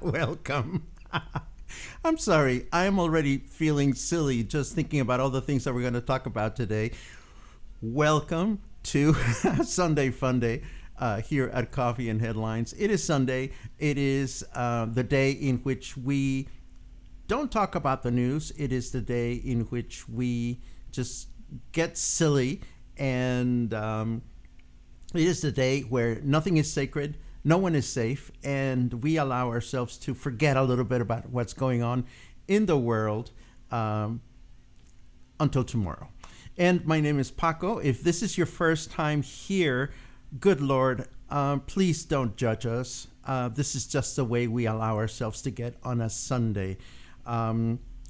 Welcome. I'm sorry. I am already feeling silly just thinking about all the things that we're going to talk about today. Welcome to Sunday Funday here at Coffee and Headlines. It is Sunday. It is the day in which we don't talk about the news. It is the day in which we just get silly, and it is the day where nothing is sacred. No one is safe, and we allow ourselves to forget a little bit about what's going on in the world until tomorrow. And my name is Paco. If this is your first time here, good Lord, please don't judge us. This is just the way we allow ourselves to get on a Sunday.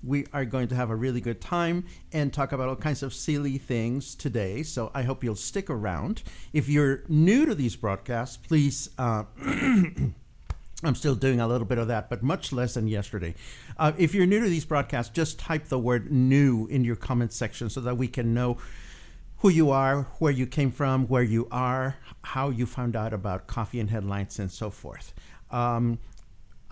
We are going to have a really good time and talk about all kinds of silly things today. So I hope you'll stick around. If you're new to these broadcasts, please, I'm still doing a little bit of that, but much less than yesterday. If you're new to these broadcasts, just type the word new in your comment section so that we can know who you are, where you came from, where you are, how you found out about Coffee and Headlines, and so forth.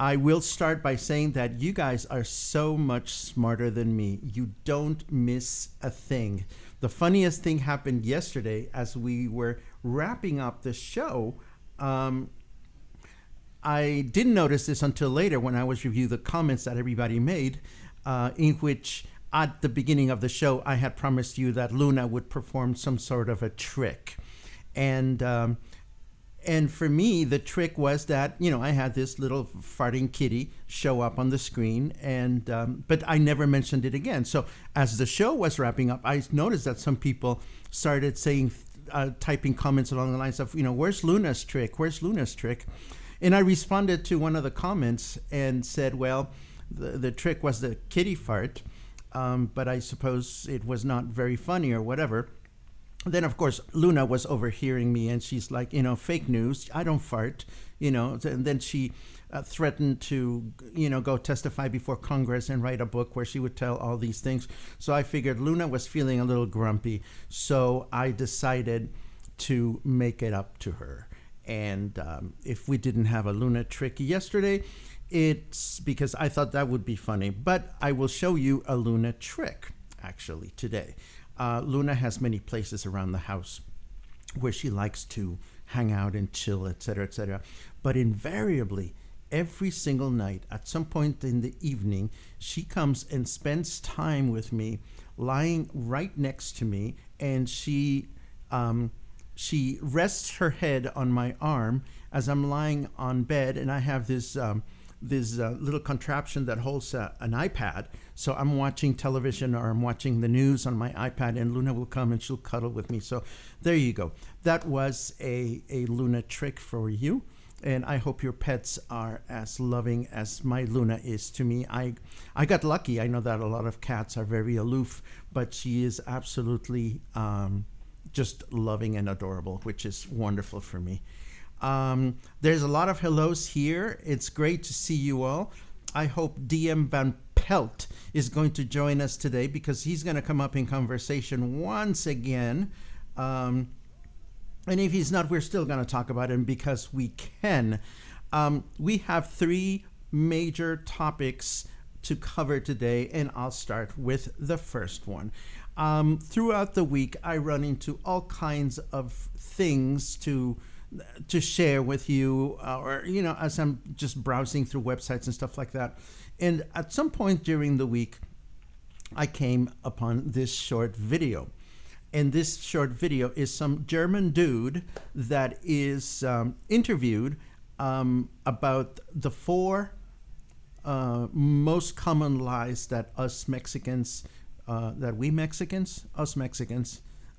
I will start by saying that you guys are so much smarter than me. You don't miss a thing. The funniest thing happened yesterday as we were wrapping up the show. I didn't notice this until later when I was reviewing the comments that everybody made, in which at the beginning of the show, I had promised you that Luna would perform some sort of a trick. And for me, the trick was that, I had this little farting kitty show up on the screen, but I never mentioned it again. So as the show was wrapping up, I noticed that some people started saying, typing comments along the lines of, where's Luna's trick? Where's Luna's trick? And I responded to one of the comments and said, well, the trick was the kitty fart, but I suppose it was not very funny or whatever. Then, of course, Luna was overhearing me, and she's like, fake news. I don't fart, And then she threatened to, go testify before Congress and write a book where she would tell all these things. So I figured Luna was feeling a little grumpy. So I decided to make it up to her. And if we didn't have a Luna trick yesterday, it's because I thought that would be funny. But I will show you a Luna trick, actually, today. Luna has many places around the house where she likes to hang out and chill, etc., etc. But invariably, every single night, at some point in the evening, she comes and spends time with me, lying right next to me, and she rests her head on my arm as I'm lying on bed, and I have this little contraption that holds an iPad. So I'm watching television or I'm watching the news on my iPad, and Luna will come and she'll cuddle with me. So there you go. That was a Luna trick for you. And I hope your pets are as loving as my Luna is to me. I got lucky. I know that a lot of cats are very aloof, but she is absolutely just loving and adorable, which is wonderful for me. There's a lot of hellos here. It's great to see you all. I hope DM Van Pelt is going to join us today because he's going to come up in conversation once again. And if he's not, we're still going to talk about him because we can. We have three major topics to cover today, and I'll start with the first one. Throughout the week, I run into all kinds of things to share with you, or as I'm just browsing through websites and stuff like that. And at some point during the week, I came upon this short video. And this short video is some German dude that is interviewed about the four most common lies that us Mexicans,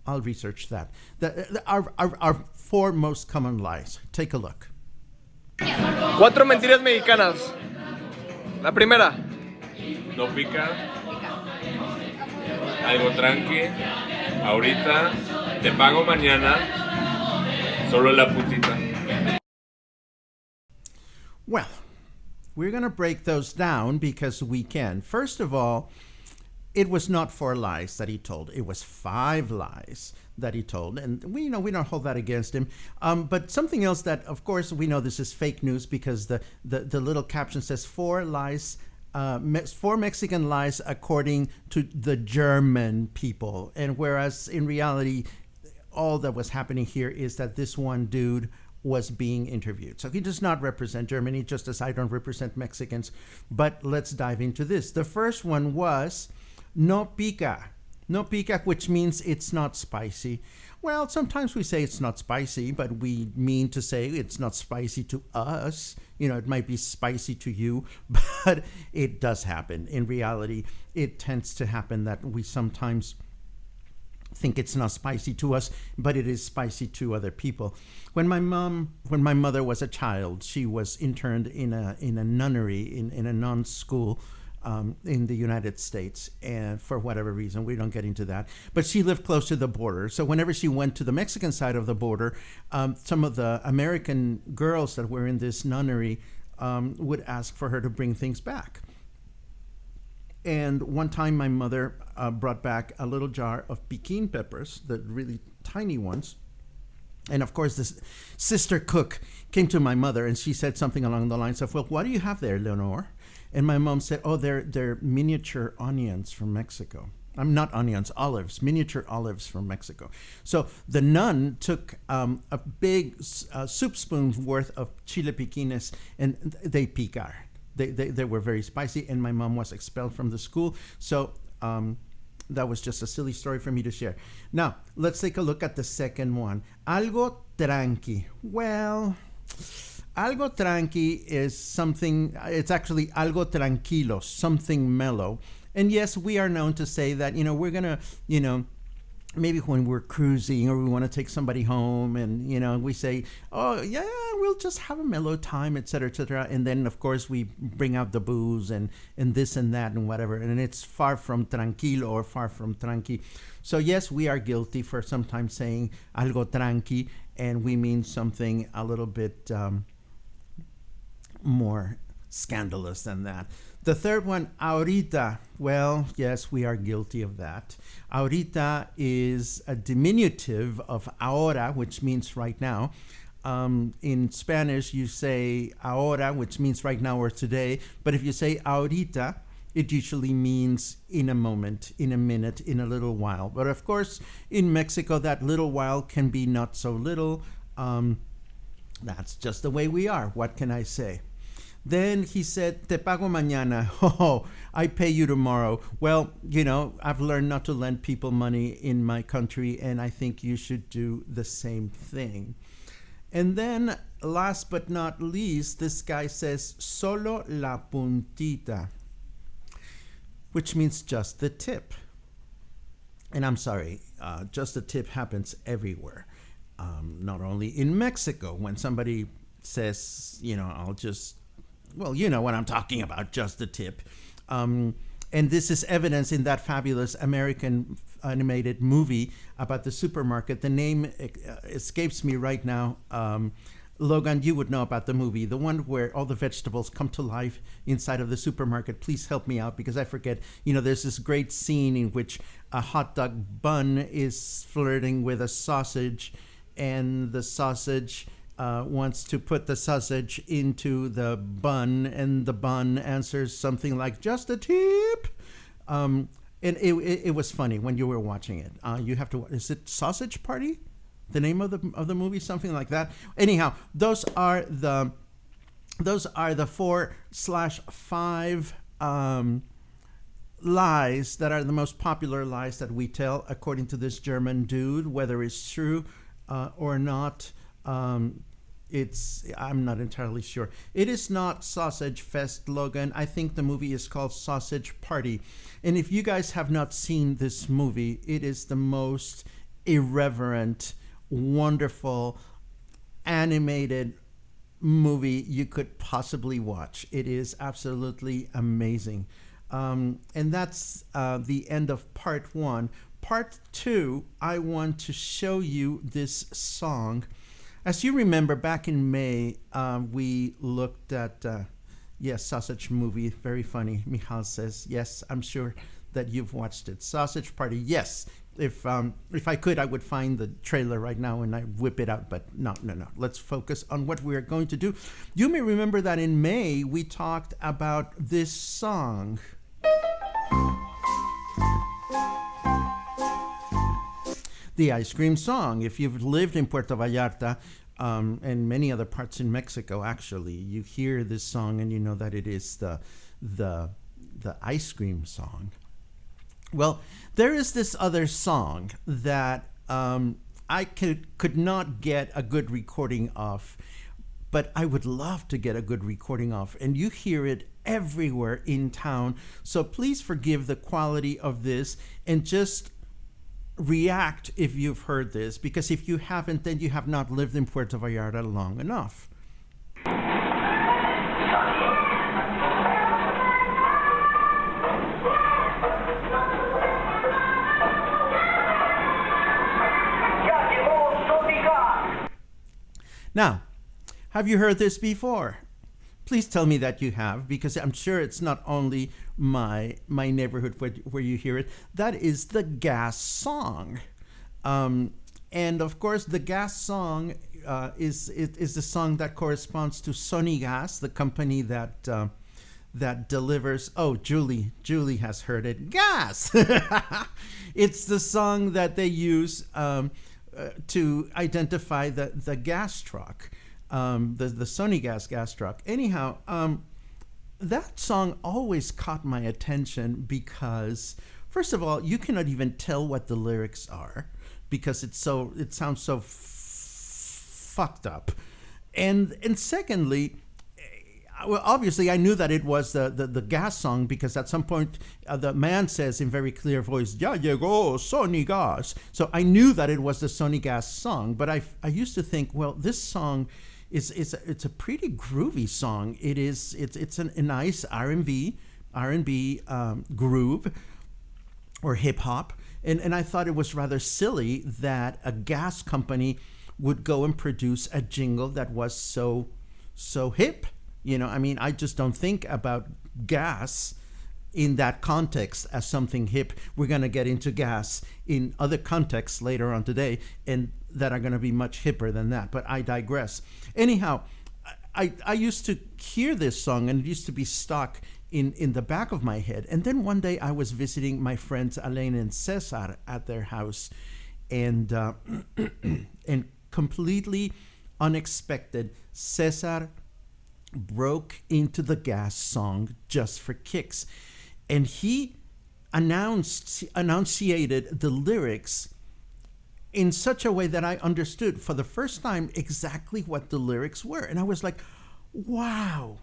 I'll research that. Our four most common lies. Take a look. 4 mentiras mexicanas. La primera. No pica. Algo tranqui. Ahorita. Te pago mañana. Solo la putita. Well, we're going to break those down because we can. First of all, it was not 4 lies that he told. It was 5 lies that he told, and we don't hold that against him. But something else that, of course, we know this is fake news because the little caption says four Mexican lies according to the German people, and whereas in reality, all that was happening here is that this one dude was being interviewed. So he does not represent Germany, just as I don't represent Mexicans. But let's dive into this. The first one was no pica. No pica, which means it's not spicy. Well, sometimes we say it's not spicy, but we mean to say it's not spicy to us. It might be spicy to you, but it does happen. In reality, it tends to happen that we sometimes think it's not spicy to us, but it is spicy to other people. When my mother was a child, she was interned in a nunnery, in a nun school in the United States, and for whatever reason, we don't get into that. But she lived close to the border, so whenever she went to the Mexican side of the border, some of the American girls that were in this nunnery would ask for her to bring things back. And one time my mother brought back a little jar of piquin peppers, the really tiny ones. And of course, this sister cook came to my mother and she said something along the lines of, well, what do you have there, Leonor? And my mom said, oh, they're miniature onions from Mexico. I'm not onions, olives, miniature olives from Mexico. So the nun took a big soup spoon's worth of chile piquines and they picar. They were very spicy, and my mom was expelled from the school. So that was just a silly story for me to share. Now, let's take a look at the second one. Algo tranqui. Well, algo tranqui is something, it's actually algo tranquilo, something mellow. And yes, we are known to say that, we're going to, maybe when we're cruising or we want to take somebody home and, we say, oh, yeah, we'll just have a mellow time, et cetera, et cetera. And then, of course, we bring out the booze and this and that and whatever. And it's far from tranquilo or far from tranqui. So, yes, we are guilty for sometimes saying algo tranqui, and we mean something a little bit more scandalous than that. The third one, ahorita. Well, yes, we are guilty of that. Ahorita is a diminutive of ahora, which means right now. In Spanish, you say ahora, which means right now or today. But if you say ahorita, it usually means in a moment, in a minute, in a little while. But of course, in Mexico, that little while can be not so little. That's just the way we are. What can I say? Then he said, te pago mañana. Oh, I pay you tomorrow. Well, I've learned not to lend people money in my country, and I think you should do the same thing. And then, last but not least, this guy says, solo la puntita, which means just the tip. And I'm sorry, just the tip happens everywhere. Not only in Mexico, when somebody says, I'll just... Well, you know what I'm talking about, just the tip. And this is evidence in that fabulous American animated movie about the supermarket. The name escapes me right now. Logan, you would know about the movie, the one where all the vegetables come to life inside of the supermarket. Please help me out because I forget. There's this great scene in which a hot dog bun is flirting with a sausage, and the sausage wants to put the sausage into the bun, and the bun answers something like, just a tip. And it was funny when you were watching it. You have to, is it Sausage Party? The name of the movie, something like that. Anyhow, those are the 4/5 lies that are the most popular lies that we tell, according to this German dude. Whether it's true or not, I'm not entirely sure. It is not Sausage Fest, Logan. I think the movie is called Sausage Party. And if you guys have not seen this movie, it is the most irreverent, wonderful, animated movie you could possibly watch. It is absolutely amazing. And that's the end of part 1. Part 2, I want to show you this song. As you remember, back in May, we looked at, Sausage Movie. Very funny. Michal says, yes, I'm sure that you've watched it. Sausage Party. Yes, If I could, I would find the trailer right now and I whip it out. But no. Let's focus on what we're going to do. You may remember that in May we talked about this song. The ice cream song. If you've lived in Puerto Vallarta and many other parts in Mexico, actually, you hear this song and you know that it is the ice cream song. Well, there is this other song that I could not get a good recording of, but I would love to get a good recording of, and you hear it everywhere in town. So please forgive the quality of this and just react if you've heard this, because if you haven't, then you have not lived in Puerto Vallarta long enough. Now, have you heard this before? Please tell me that you have, because I'm sure it's not only my neighborhood where you hear it. That is the gas song. And of course, the gas song is the song that corresponds to Sonigas, the company that delivers. Oh, Julie has heard it. Gas! It's the song that they use to identify the gas truck. The Sonigas gas truck. Anyhow, that song always caught my attention because, first of all, you cannot even tell what the lyrics are because it sounds so fucked up, and secondly, well, obviously I knew that it was the gas song because at some point the man says in very clear voice, "Ya llegó Sonigas." So I knew that it was the Sonigas song, but I used to think, well, this song it's a pretty groovy song. It's a nice R&B groove or hip hop, and I thought it was rather silly that a gas company would go and produce a jingle that was so hip. You know, I mean, I just don't think about gas in that context as something hip. We're going to get into gas in other contexts later on today, and that are going to be much hipper than that. But I digress. Anyhow, I used to hear this song, and it used to be stuck in the back of my head. And then one day I was visiting my friends Alain and Cesar at their house, and and completely unexpected, Cesar broke into the gas song just for kicks, and he enunciated the lyrics in such a way that I understood for the first time exactly what the lyrics were. And I was like, wow,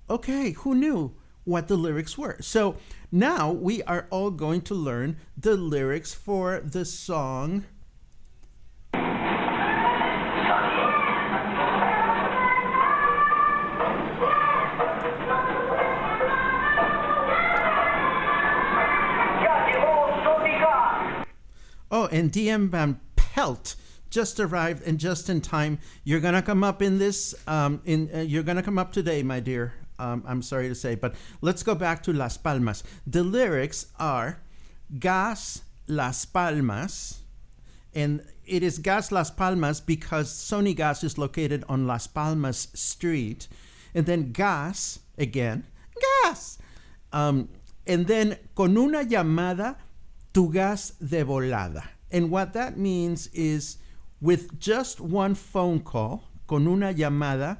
okay, who knew what the lyrics were? So now we are all going to learn the lyrics for the song Oh, and DM Van Pelt just arrived, and just in time. You're gonna come up in this. You're gonna come up today, my dear. I'm sorry to say, but let's go back to Las Palmas. The lyrics are Gas Las Palmas, and it is Gas Las Palmas because Sonigas is located on Las Palmas Street, and then gas again, gas, and then con una llamada. Tu gas de volada. And what that means is with just one phone call, con una llamada,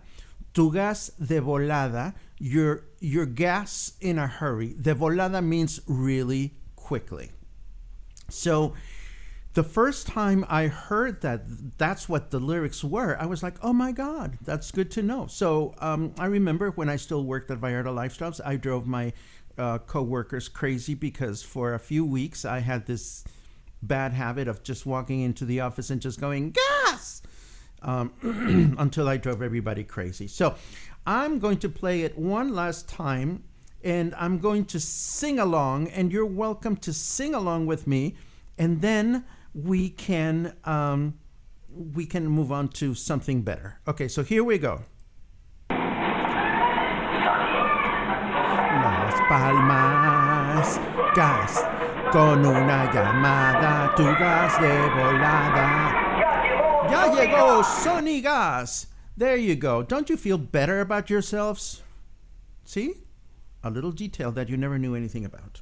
tu gas de volada, your gas in a hurry. De volada means really quickly. So the first time I heard that's what the lyrics were, I was like, oh my God, that's good to know. So I remember when I still worked at Vallarta Lifestyles, I drove my co-workers crazy because for a few weeks I had this bad habit of just walking into the office and just going gas until I drove everybody crazy. So I'm going to play it one last time, and I'm going to sing along, and you're welcome to sing along with me, and then we can move on to something better. Okay, so here we go. Las Palmas, gas, gas. Con una llamada, tu gas de volada. Ya llegó Sony Gas. There you go. Don't you feel better about yourselves? See? A little detail that you never knew anything about.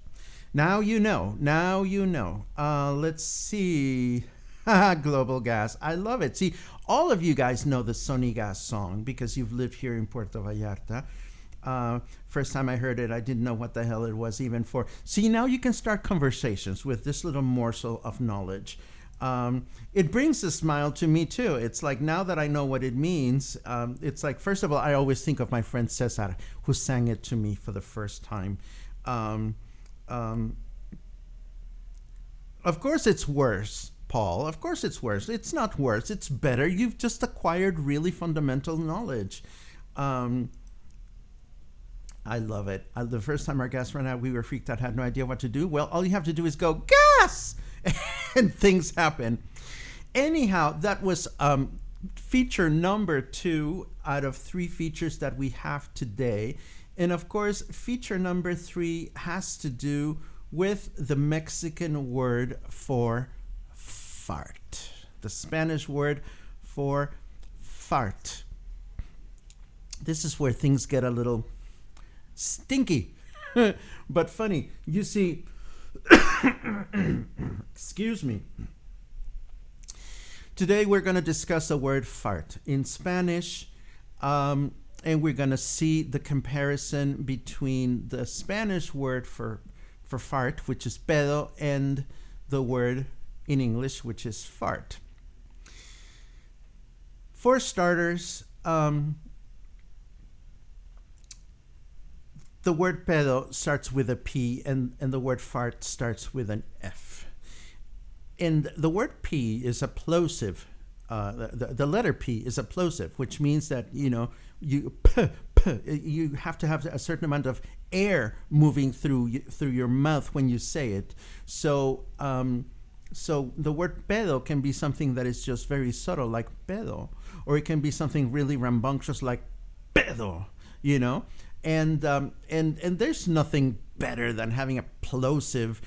Now you know. Now you know. Let's see. Global Gas. I love it. See, all of you guys know the Sony Gas song because you've lived here in Puerto Vallarta. First time I heard it, I didn't know what the hell it was even for. See, now you can start conversations with this little morsel of knowledge. It brings a smile to me too. It's like now that I know what it means, it's like, first of all, I always think of my friend Cesar, who sang it to me for the first time. Of course it's worse, Paul. Of course it's worse. It's not worse. It's better. You've just acquired really fundamental knowledge. I love it. The first time our gas ran out, we were freaked out, had no idea what to do. Well, all you have to do is go, gas! And things happen. Anyhow, that was feature number 2 out of 3 features that we have today. And of course, feature number 3 has to do with the Mexican word for fart. The Spanish word for fart. This is where things get a little stinky, but funny. You see, excuse me. Today we're going to discuss the word fart in Spanish, and we're going to see the comparison between the Spanish word for fart, which is pedo, and the word in English, which is fart. For starters, the word pedo starts with a P, and the word fart starts with an F. And the word P is a plosive. The letter P is a plosive, which means that, you have to have a certain amount of air moving through your mouth when you say it. So the word pedo can be something that is just very subtle, like pedo, or it can be something really rambunctious, like pedo, And there's nothing better than having a plosive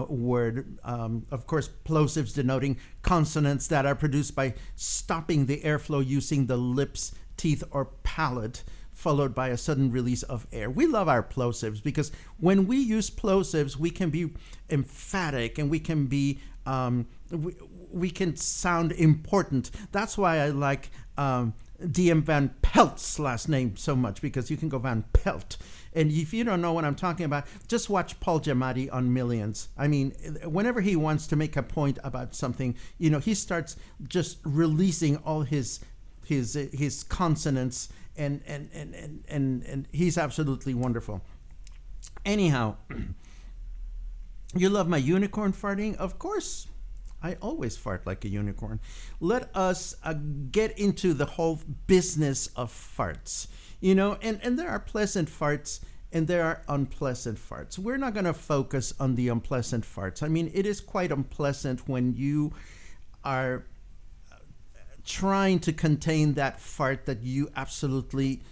word. Of course, plosives denoting consonants that are produced by stopping the airflow using the lips, teeth, or palate, followed by a sudden release of air. We love our plosives because when we use plosives, we can be emphatic and we can be we can sound important. That's why I like DM Van Pelt's last name so much, because you can go Van Pelt. And if you don't know what I'm talking about, just watch Paul Giamatti on Millions. I mean, whenever he wants to make a point about something, he starts just releasing all his consonants, and he's absolutely wonderful. Anyhow, you love my unicorn farting? Of course. I always fart like a unicorn. Let us get into the whole business of farts. And there are pleasant farts and there are unpleasant farts. We're not going to focus on the unpleasant farts. I mean, it is quite unpleasant when you are trying to contain that fart that you absolutely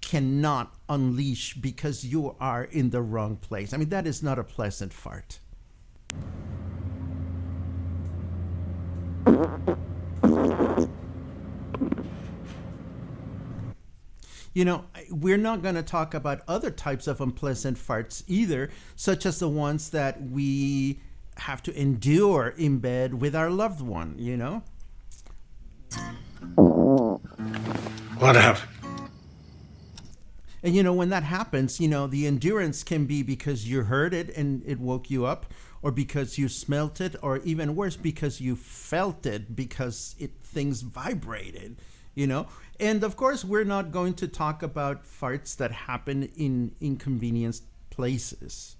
cannot unleash because you are in the wrong place. I mean, that is not a pleasant fart. We're not going to talk about other types of unpleasant farts either, such as the ones that we have to endure in bed with our loved one, Whatever. And when that happens, the endurance can be because you heard it and it woke you up, or because you smelt it, or even worse, because you felt it, because things vibrated, And of course, we're not going to talk about farts that happen in inconvenienced places.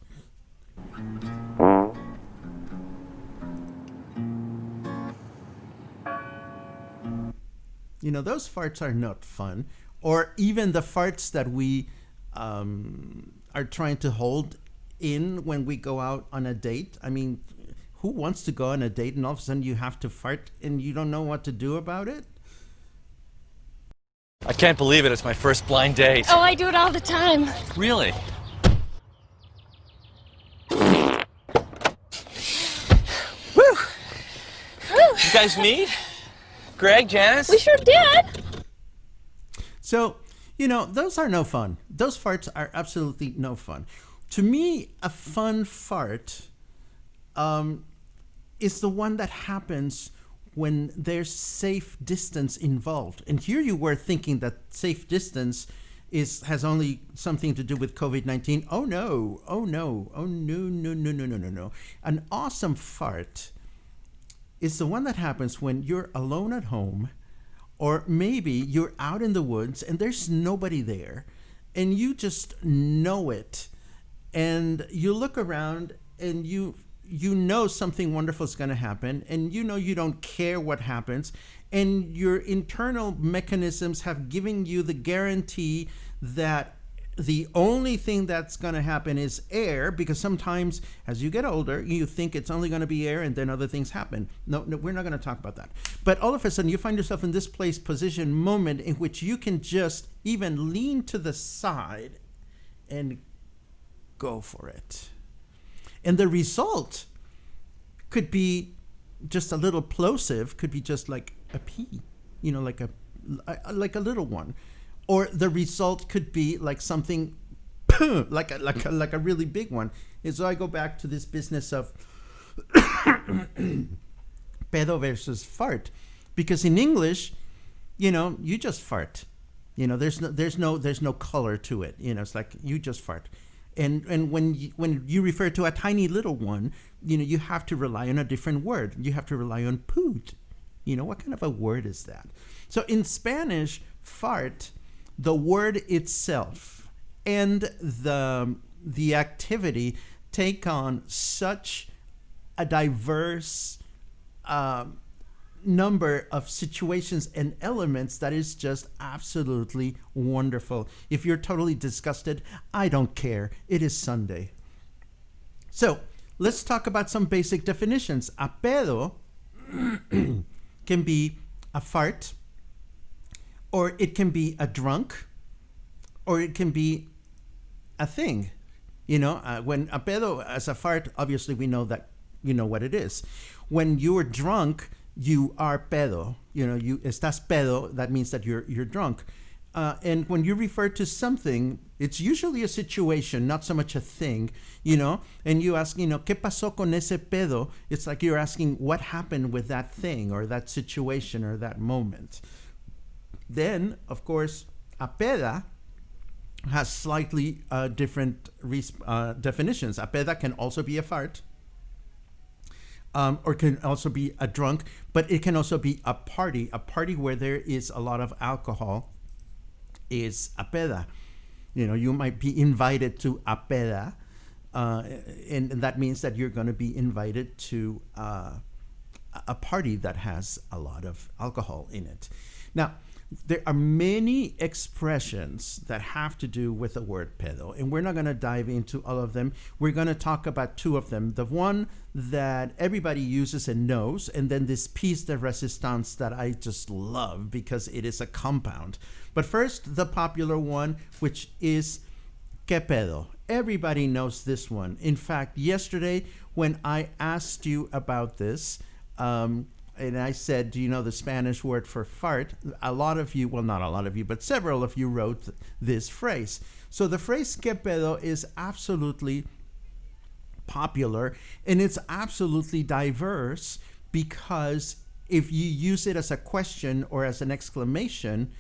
Those farts are not fun. Or even the farts that we are trying to hold in when we go out on a date. I mean, who wants to go on a date and all of a sudden you have to fart and you don't know what to do about it? I can't believe it. It's my first blind date. Oh, I do it all the time. Really? You guys meet? Greg, Janice? We sure did. So, those are no fun. Those farts are absolutely no fun. To me, a fun fart is the one that happens when there's safe distance involved. And here you were thinking that safe distance has only something to do with COVID-19. Oh no. No. An awesome fart is the one that happens when you're alone at home, or maybe you're out in the woods and there's nobody there and you just know it, and you look around and you know something wonderful is going to happen, and you don't care what happens, and your internal mechanisms have given you the guarantee that the only thing that's going to happen is air, because sometimes as you get older, you think it's only going to be air and then other things happen. No, we're not going to talk about that. But all of a sudden you find yourself in this position moment in which you can just even lean to the side and go for it. And the result could be just a little plosive, could be just like a pee, like a little one. Or the result could be like something like a really big one. And so I go back to this business of pedo versus fart, because in English, you just fart. There's no color to it. It's like you just fart. And when you refer to a tiny little one, you have to rely on a different word. You have to rely on poot. What kind of a word is that? So in Spanish, fart, the word itself and the activity take on such a diverse number of situations and elements that is just absolutely wonderful. If you're totally disgusted, I don't care. It is Sunday. So let's talk about some basic definitions. A pedo can be a fart, or it can be a drunk, or it can be a thing. When a pedo as a fart, obviously we know that you know what it is. When you're drunk, you are pedo. You estás pedo, that means that you're drunk. And when you refer to something, it's usually a situation, not so much a thing, and you ask, ¿qué pasó con ese pedo? It's like you're asking what happened with that thing or that situation or that moment. Then, of course, a peda has slightly different definitions. A peda can also be a fart, or can also be a drunk, but it can also be a party. A party where there is a lot of alcohol is a peda. You might be invited to a peda, and that means that you're going to be invited to a party that has a lot of alcohol in it. Now, there are many expressions that have to do with the word pedo, and we're not going to dive into all of them. We're going to talk about two of them. The one that everybody uses and knows, and then this piece de resistance that I just love because it is a compound. But first, the popular one, which is que pedo. Everybody knows this one. In fact, yesterday when I asked you about this, and I said, do you know the Spanish word for fart? A lot of you, well, not a lot of you, but several of you wrote this phrase. So the phrase que pedo is absolutely popular, and it's absolutely diverse, because if you use it as a question or as an exclamation,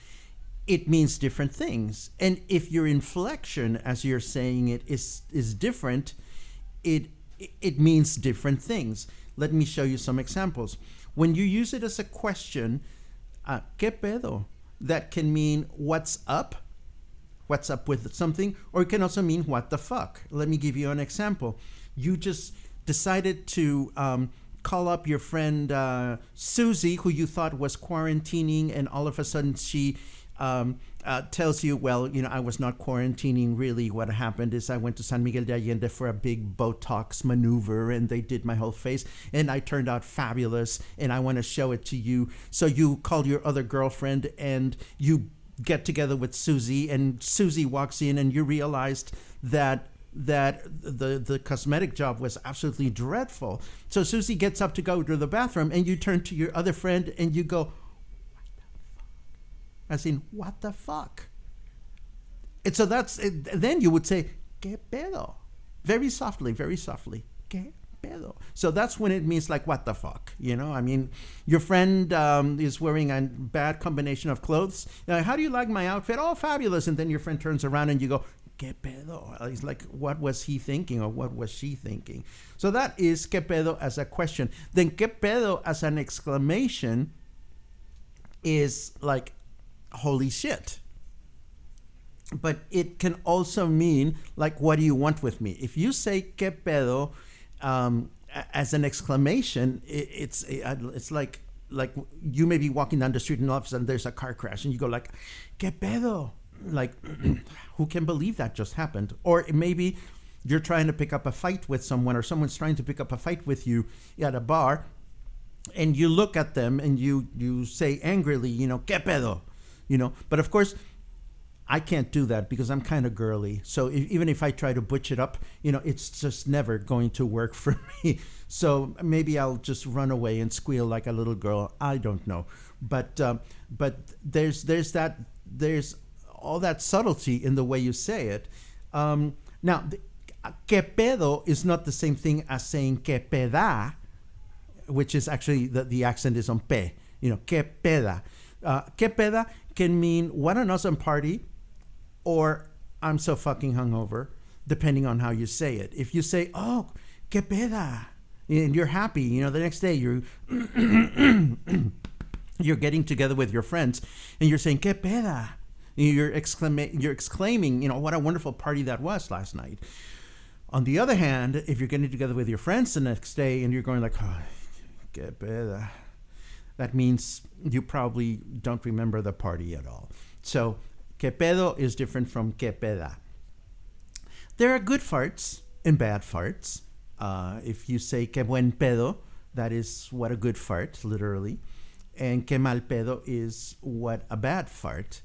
it means different things. And if your inflection, as you're saying it, is different, it means different things. Let me show you some examples. When you use it as a question, ¿qué pedo? That can mean what's up with something, or it can also mean what the fuck. Let me give you an example. You just decided to call up your friend Susie, who you thought was quarantining, and all of a sudden she tells you, well, I was not quarantining really. What happened is I went to San Miguel de Allende for a big Botox maneuver, and they did my whole face, and I turned out fabulous, and I want to show it to you. So you call your other girlfriend, and you get together with Susie, and Susie walks in, and you realized that that the cosmetic job was absolutely dreadful. So Susie gets up to go to the bathroom, and you turn to your other friend and you go, as in, what the fuck? And so then you would say, ¿Qué pedo? Very softly, ¿Qué pedo? So that's when it means like, what the fuck? You know, I mean, your friend is wearing a bad combination of clothes. How do you like my outfit? Oh, fabulous. And then your friend turns around and you go, ¿Qué pedo? He's like, what was he thinking, or what was she thinking? So that is ¿Qué pedo? As a question. Then ¿Qué pedo? As an exclamation is like, holy shit. But it can also mean like, what do you want with me? If you say ¿Qué pedo? As an exclamation, it's like you may be walking down the street and all of a sudden there's a car crash and you go like, ¿Qué pedo? Like, who can believe that just happened? Or maybe you're trying to pick up a fight with someone, or someone's trying to pick up a fight with you at a bar, and you look at them and you say angrily, you know, ¿Qué pedo? You know, but of course, I can't do that because I'm kind of girly. So even if I try to butch it up, you know, it's just never going to work for me. So maybe I'll just run away and squeal like a little girl. I don't know. But there's all that subtlety in the way you say it. Now, ¿Qué pedo? Is not the same thing as saying ¿Qué peda? Which is actually, the accent is on P. You know, ¿Qué peda? ¿Qué peda? Can mean what an awesome party, or I'm so fucking hungover, depending on how you say it. If you say, oh, ¿Qué peda? And you're happy, you know, the next day you're getting together with your friends and you're saying, ¿Qué peda? You're exclaiming, you know, what a wonderful party that was last night. On the other hand, if you're getting together with your friends the next day and you're going like, oh, ¿Qué peda? That means you probably don't remember the party at all. So, ¿Qué pedo? Is different from ¿Qué peda? There are good farts and bad farts. If you say ¿Qué buen pedo? That is what a good fart, literally. And ¿Qué mal pedo? Is what a bad fart,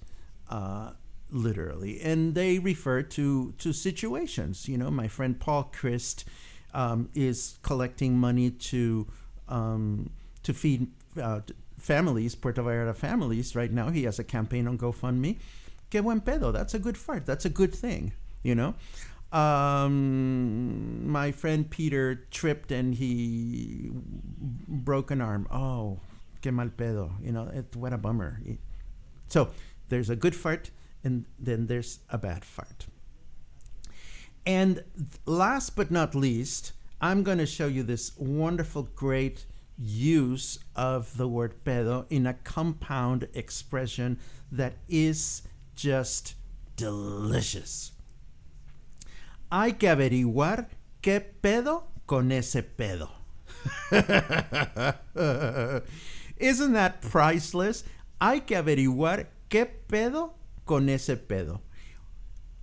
literally. And they refer to situations. You know, my friend Paul Christ is collecting money to feed families, Puerto Vallarta families. Right now, he has a campaign on GoFundMe. ¿Qué buen pedo? That's a good fart. That's a good thing, you know. My friend Peter tripped and he broke an arm. Oh, qué mal pedo. You know, what a bummer. So there's a good fart, and then there's a bad fart. And last but not least, I'm going to show you this wonderful, great use of the word pedo in a compound expression that is just delicious. Hay que averiguar qué pedo con ese pedo. Isn't that priceless? Hay que averiguar qué pedo con ese pedo.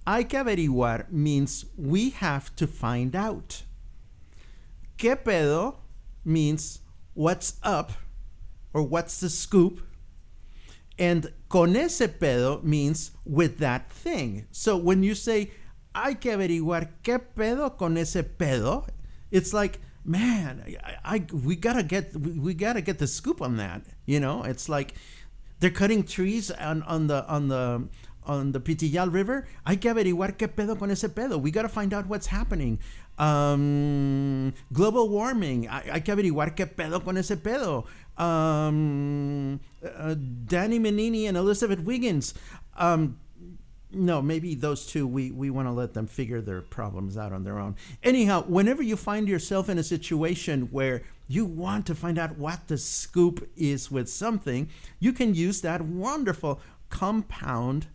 Hay que averiguar means we have to find out. ¿Qué pedo? Means what's up, or what's the scoop. And con ese pedo means with that thing. So when you say, hay que averiguar qué pedo con ese pedo, it's like, man, we gotta get the scoop on that. You know, it's like they're cutting trees on the Pitillal River. Hay que averiguar qué pedo con ese pedo. We gotta find out what's happening. Global warming. Hay que averiguar qué pedo con ese pedo. Danny Menini and Elizabeth Wiggins. No, maybe those two, we want to let them figure their problems out on their own. Anyhow, whenever you find yourself in a situation where you want to find out what the scoop is with something, you can use that wonderful compound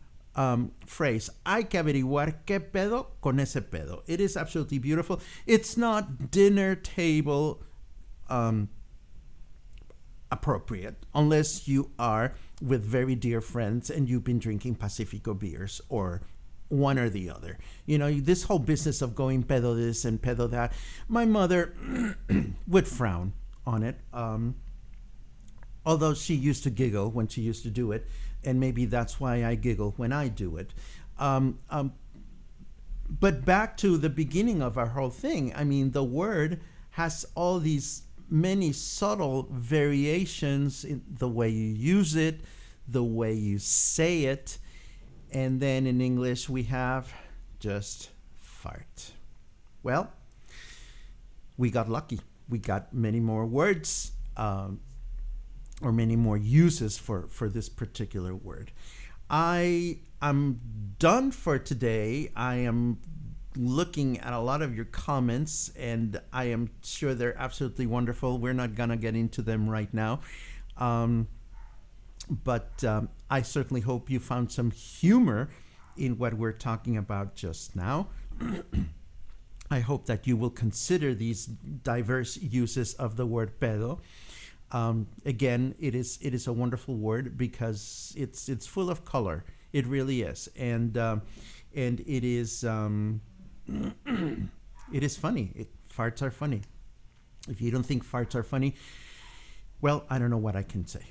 phrase. Hay que averiguar qué pedo con ese pedo. It is absolutely beautiful. It's not dinner table appropriate unless you are with very dear friends and you've been drinking Pacifico beers or one or the other. You know, this whole business of going pedo this and pedo that, my mother would frown on it. Although she used to giggle when she used to do it, and maybe that's why I giggle when I do it. But back to the beginning of our whole thing. I mean, the word has all these many subtle variations in the way you use it, the way you say it. And then in English, we have just fart. Well, we got lucky. We got many more words or many more uses for this particular word. I am done for today. I am looking at a lot of your comments, and I am sure they're absolutely wonderful. We're not going to get into them right now. But I certainly hope you found some humor in what we're talking about just now. I hope that you will consider these diverse uses of the word pedo. Again, it is a wonderful word because it's full of color. It really is, and it is it is funny. Farts are funny. If you don't think farts are funny, well, I don't know what I can say.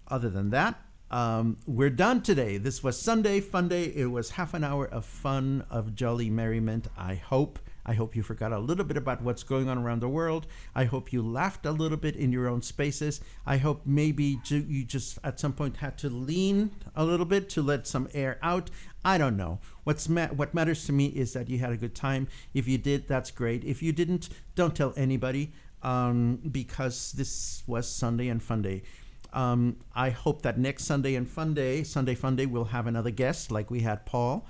Other than that, we're done today. This was Sunday Funday. It was half an hour of fun, of jolly merriment. I hope you forgot a little bit about what's going on around the world. I hope you laughed a little bit in your own spaces. I hope maybe you just at some point had to lean a little bit to let some air out. I don't know. What matters to me is that you had a good time. If you did, that's great. If you didn't, don't tell anybody because this was Sunday and Funday. I hope that next Sunday and Sunday Funday, we'll have another guest like we had Paul.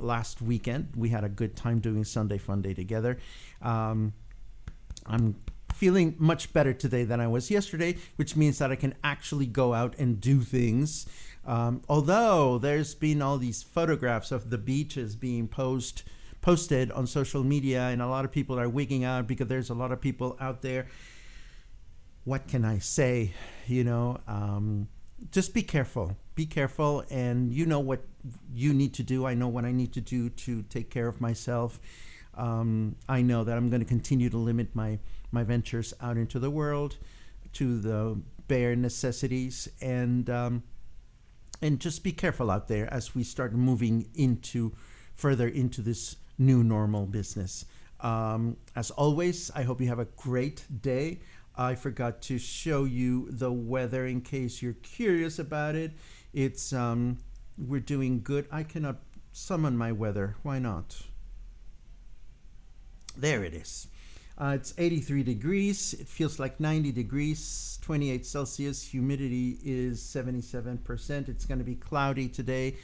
Last weekend, we had a good time doing Sunday Funday together. I'm feeling much better today than I was yesterday, which means that I can actually go out and do things. Although there's been all these photographs of the beaches being posted on social media, and a lot of people are wigging out because there's a lot of people out there. What can I say? Just be careful. Be careful, and you know what you need to do. I know what I need to do to take care of myself. I know that I'm going to continue to limit my ventures out into the world to the bare necessities, and just be careful out there as we start moving further into this new normal business. As always, I hope you have a great day. I forgot to show you the weather in case you're curious about it. It's we're doing good. I cannot summon my weather. Why not? There it is. It's 83 degrees. It feels like 90 degrees, 28 Celsius. Humidity is 77%. It's going to be cloudy today,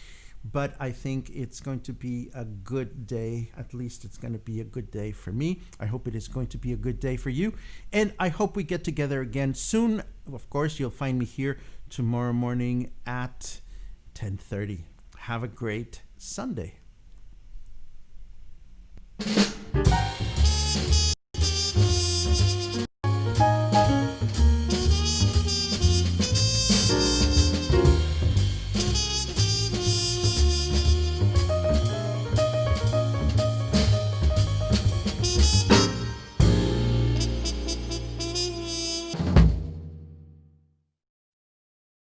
but I think it's going to be a good day. At least it's going to be a good day for me. I hope it is going to be a good day for you. And I hope we get together again soon. Of course, you'll find me here tomorrow morning at 10:30. Have a great Sunday.